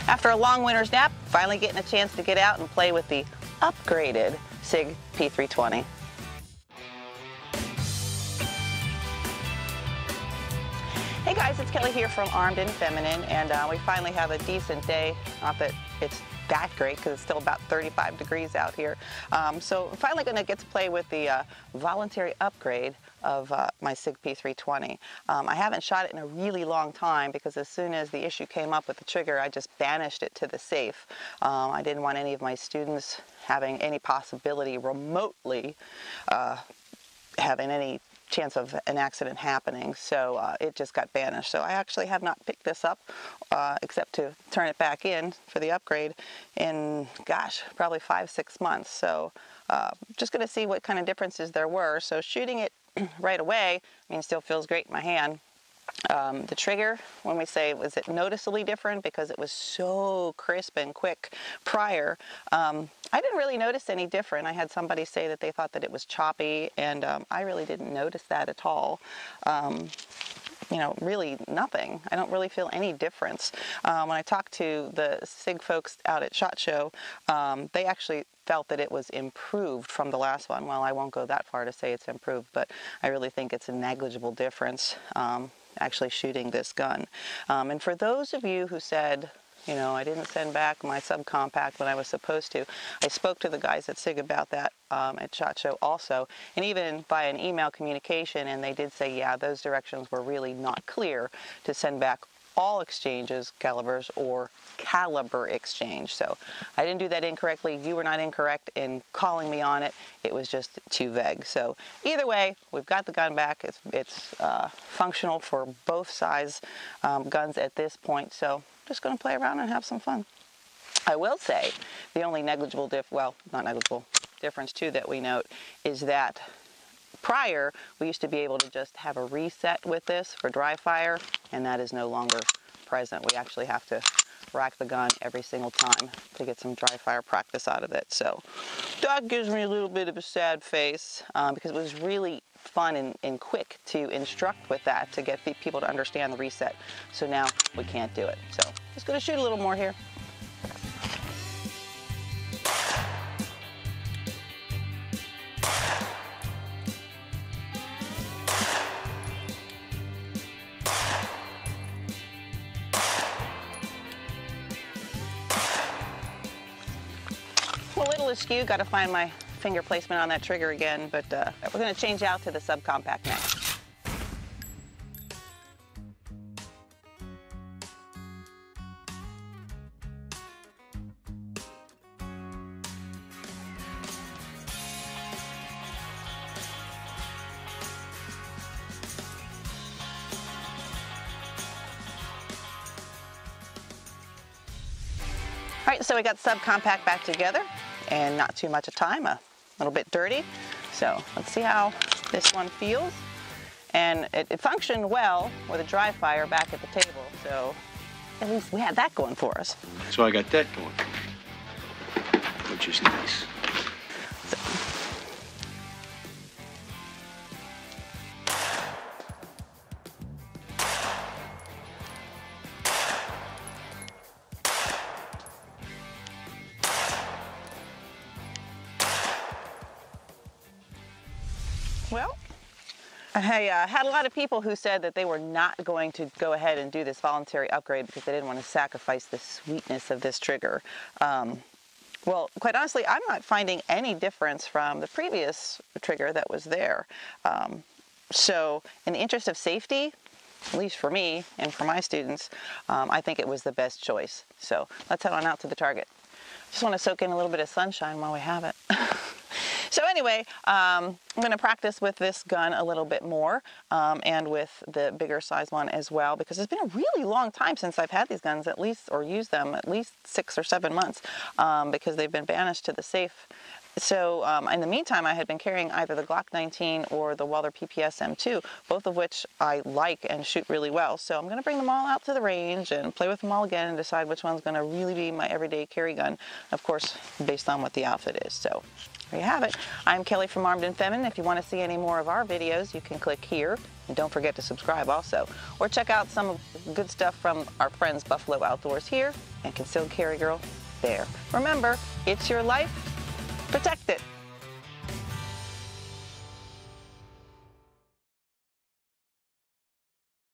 After a long winter's nap, finally getting a chance to get out and play with the upgraded Sig P320. Hey guys, it's Kelly here from Armed and Feminine, and we finally have a decent day. Not that it's that great because it's still about 35 degrees out here. So I'm finally going to get to play with the voluntary upgrade of my Sig P320. I haven't shot it in a really long time because as soon as the issue came up with the trigger, I just banished it to the safe. I didn't want any of my students having any possibility remotely having any chance of an accident happening, so it just got banished. So I actually have not picked this up except to turn it back in for the upgrade in, gosh, probably 5-6 months. So just going to see what kind of differences there were. So shooting it right away, I mean, it still feels great in my hand. The trigger, when we say, was it noticeably different because it was so crisp and quick prior, I didn't really notice any different. I had somebody say that they thought that it was choppy, and I really didn't notice that at all. You know, really nothing. I don't really feel any difference. When I talked to the SIG folks out at SHOT Show, they actually felt that it was improved from the last one. Well, I won't go that far to say it's improved, but I really think it's a negligible difference actually shooting this gun. And for those of you who said, you know, I didn't send back my subcompact when I was supposed to, I spoke to the guys at SIG about that at SHOT Show also, and even by an email communication, and they did say, yeah, those directions were really not clear to send back all exchanges, calibers, or caliber exchange. So I didn't do that incorrectly. You were not incorrect in calling me on it. It was just too vague. So either way, we've got the gun back. It's functional for both size guns at this point. So just going to play around and have some fun. I will say the only negligible difference too that we note is that prior, we used to be able to just have a reset with this for dry fire, and that is no longer present. We actually have to rack the gun every single time to get some dry fire practice out of it. So that gives me a little bit of a sad face because it was really fun and quick to instruct with that to get people to understand the reset. So now we can't do it. So just going to shoot a little more here. A little askew, got to find my finger placement on that trigger again, but we're going to change out to the subcompact next. All right, so we got subcompact back together, and not too much of time, a little bit dirty. So let's see how this one feels. And it functioned well with a dry fire back at the table, so at least we had that going for us. So I got that going, which is nice. Well, I had a lot of people who said that they were not going to go ahead and do this voluntary upgrade because they didn't want to sacrifice the sweetness of this trigger. Well, quite honestly, I'm not finding any difference from the previous trigger that was there. So in the interest of safety, at least for me and for my students, I think it was the best choice. So let's head on out to the target. Just want to soak in a little bit of sunshine while we have it. So anyway, I'm going to practice with this gun a little bit more and with the bigger size one as well, because it's been a really long time since I've had these guns, at least, or used them, at least 6 or 7 months, because they've been banished to the safe So in the meantime, I had been carrying either the Glock 19 or the Walther PPS M2, both of which I like and shoot really well. So I'm going to bring them all out to the range and play with them all again and decide which one's going to really be my everyday carry gun, of course, based on what the outfit is. So there you have it. I'm Kelly from Armed and Feminine. If you want to see any more of our videos, you can click here. And don't forget to subscribe also. Or check out some of the good stuff from our friends Buffalo Outdoors here and Concealed Carry Girl there. Remember, it's your life. Protect it.